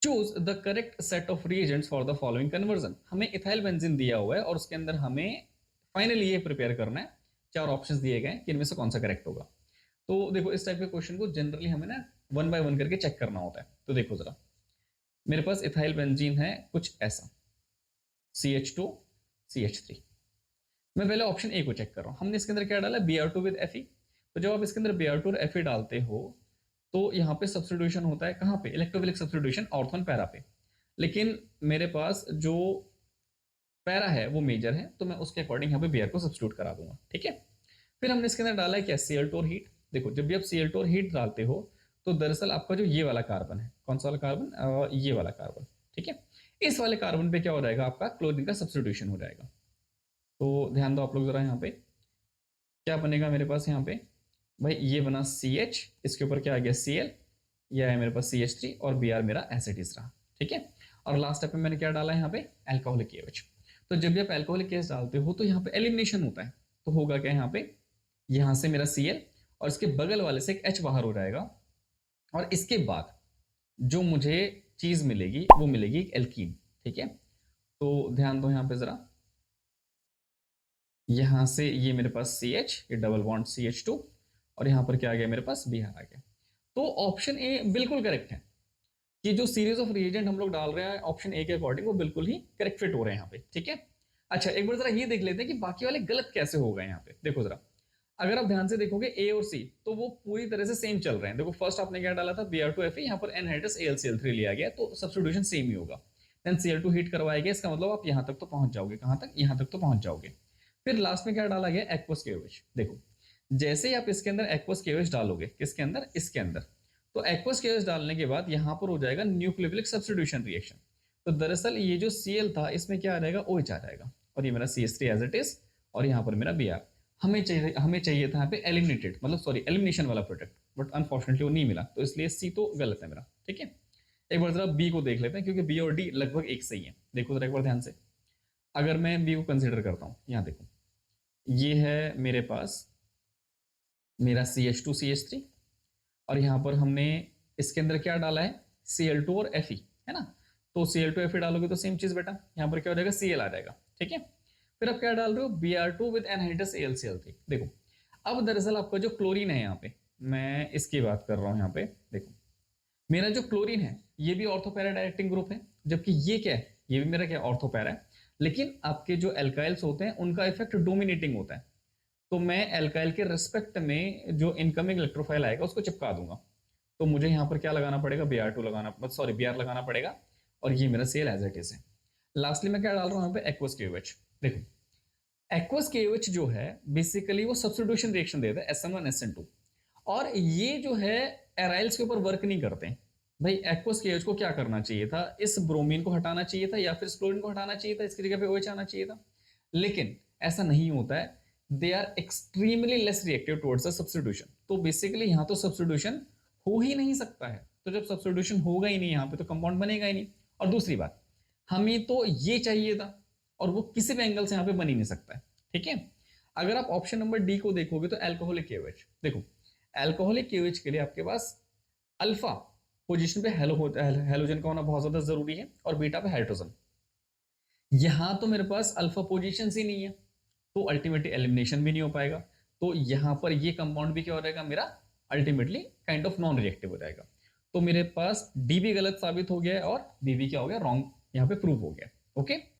Choose the correct set of reagents for the following conversion. हमें ethyl benzene दिया हुआ है और उसके अंदर हमें फाइनली ये प्रिपेयर करना है। चार ऑप्शंस दिए गए कि इनमें से कौन सा करेक्ट होगा। तो देखो इस टाइप के क्वेश्चन को जनरली हमें ना वन बाय वन करके चेक करना होता है। तो देखो जरा, मेरे पास इथाइल बेंजीन है कुछ ऐसा, CH2CH3। मैं पहले ऑप्शन ए को चेक कर रहा हूं। हमने इसके अंदर क्या डाला, Br2 विद Fe। तो जब आप इसके अंदर Br2 और Fe डालते हो तो यहाँ पे सब्स्टिट्यूशन होता है कहाँ पे, इलेक्ट्रोफिलिक सब्स्टिट्यूशन ऑर्थोन पैरा पे। लेकिन मेरे पास जो पैरा है वो मेजर है, तो मैं उसके अकॉर्डिंग यहाँ पे Br को सब्स्टिट्यूट करा दूंगा। ठीक है, फिर हमने इसके अंदर डाला है क्या, Cl2 और हीट। देखो जब भी आप Cl2 और हीट डालते हो तो दरअसल आपका जो ये वाला कार्बन है, कौन सा वाला कार्बन, ये वाला कार्बन, ठीक है, इस वाले कार्बन पे क्या हो जाएगा, आपका क्लोरीन का सब्स्टिट्यूशन हो जाएगा। तो ध्यान दो आप लोग जरा, यहाँ पे क्या बनेगा मेरे पास, यहाँ पे भाई ये बना CH, इसके ऊपर क्या आ गया Cl, यह है मेरे पास CH3 और Br मेरा एसिड रहा। ठीक है, और लास्ट स्टेप में मैंने क्या डाला है यहाँ पे, अल्कोहलिक KOH। तो जब भी आप अल्कोहलिक केस डालते हो तो यहाँ पे एलिमिनेशन होता है। तो होगा क्या, यहाँ पे यहाँ से मेरा Cl और इसके बगल वाले से एक H बाहर हो जाएगा, और इसके बाद जो मुझे चीज मिलेगी वो मिलेगी एक एल्कीन। ठीक है, तो ध्यान दो यहाँ पे जरा, यहां से ये मेरे पास CH, ये डबल बॉन्ड CH2, और यहां पर क्या आ गया मेरे पास Br आ गया। तो ऑप्शन ए बिल्कुल करेक्ट है कि जो सीरीज ऑफ रिएजेंट हम लोग डाल रहे हैं ऑप्शन ए के अकॉर्डिंग वो बिल्कुल ही करेक्ट फिट हो रहे हैं यहाँ पे। ठीक है, अच्छा एक बार जरा ये देख लेते हैं कि बाकी वाले गलत कैसे हो गए यहाँ पे। देखो जरा, अगर आप ध्यान से देखोगे ए और सी तो वो पूरी तरह से सेम चल रहे हैं। देखो फर्स्ट आपने क्या डाला था, Br2Fe, यहाँ पर एनहाइड्रस AlCl3 लिया गया, तो सब्स्टिट्यूशन सेम ही होगा। देन Cl2 हीट करवाया गया, इसका मतलब आप यहाँ तक तो पहुंच जाओगे, कहाँ तक, यहाँ तक तो पहुंच जाओगे। फिर लास्ट में क्या डाला गया, एक्वस KOH। देखो जैसे ही आप इसके अंदर एक्वस KOH डालोगे, किसके अंदर, इसके अंदर, तो एक्वस KOH डालने के बाद यहाँ पर हो जाएगा न्यूक्लियोफिलिक सब्स्टिट्यूशन रिएक्शन। तो दरअसल ये जो Cl था इसमें क्या आ जाएगा, OH आ जाएगा, और ये मेरा CH3 एज इट इज, और यहाँ पर मेरा Br। हमें चाहिए था यहाँ पे एलिमिनेटेड, मतलब सॉरी एलिमिनेशन वाला प्रोडक्ट, बट अनफॉर्चुनेटली वो नहीं मिला, तो इसलिए सी तो गलत है मेरा। ठीक है, एक बार जरा बी को देख लेते हैं, क्योंकि बी और डी लगभग एक सही है। देखो जरा एक बार ध्यान से, अगर मैं बी को कंसिडर करता हूँ, यहाँ देखो ये है मेरे पास मेरा CH2CH3, और यहाँ पर हमने इसके अंदर क्या डाला है, Cl2 और Fe, है ना। तो Cl2 Fe डालोगे तो सेम चीज बेटा, यहाँ पर क्या हो जाएगा, Cl आ जाएगा। ठीक है, फिर आप क्या डाल रहे हो, Br2 विद एनहाइड्रस AlCl3। देखो अब दरअसल आपका जो क्लोरीन है, यहाँ पे मैं इसकी बात कर रहा हूँ, यहाँ पे देखो मेरा जो क्लोरीन है ये भी ऑर्थोपैरा डायरेक्टिंग ग्रुप है, जबकि ये क्या है, ये भी मेरा क्या ऑर्थोपैरा है। लेकिन आपके जो एल्काइल्स होते हैं उनका इफेक्ट डोमिनेटिंग होता है, तो मैं एल्काइल के रिस्पेक्ट में जो इनकमिंग इलेक्ट्रोफाइल आएगा उसको चिपका दूंगा। तो मुझे यहाँ पर क्या लगाना पड़ेगा, Br2 लगाना, सॉरी Br लगाना पड़ेगा, और ये मेरा सेल एज इट इज है। लास्टली मैं क्या डाल रहा हूँ यहाँ पे, एक्वस KOH। देखो एक्वस KOH जो है बेसिकली वो सब्स्टिट्यूशन रिएक्शन देता है SN1 SN2, और ये जो है एराइल्स के ऊपर वर्क नहीं करते हैं। भाई एक्वस KOH को क्या करना चाहिए था, इस ब्रोमीन को हटाना चाहिए था या फिर क्लोरीन को हटाना चाहिए था, इसकी जगह पे OH आना चाहिए था, लेकिन ऐसा नहीं होता है। They are extremely less reactive towards the substitution. तो बेसिकली यहाँ तो सब्स्टिट्यूशन हो ही नहीं सकता है, तो जब सब्स्टिट्यूशन होगा ही नहीं यहाँ पे तो कंपाउंड बनेगा ही नहीं। और दूसरी बात, हमें तो ये चाहिए था और वो किसी भी एंगल से यहाँ पे बन ही नहीं सकता है। ठीक है, अगर आप ऑप्शन नंबर डी को देखोगे तो अल्कोहलिक KOH, देखो अल्कोहलिक KOH के लिए आपके पास अल्फा पोजीशन पे हेलोजन का होना बहुत ज्यादा जरूरी है, और बीटा पे हाइड्रोजन। यहां तो मेरे पास अल्फा पोजीशन ही नहीं है, तो अल्टीमेटली एलिमिनेशन भी नहीं हो पाएगा। तो यहां पर ये कंपाउंड भी क्या हो जाएगा मेरा, ultimately kind of non reactive हो जाएगा। तो मेरे पास डी भी गलत साबित हो गया है और बी भी क्या हो गया, रॉन्ग यहाँ पे प्रूव हो गया। ओके।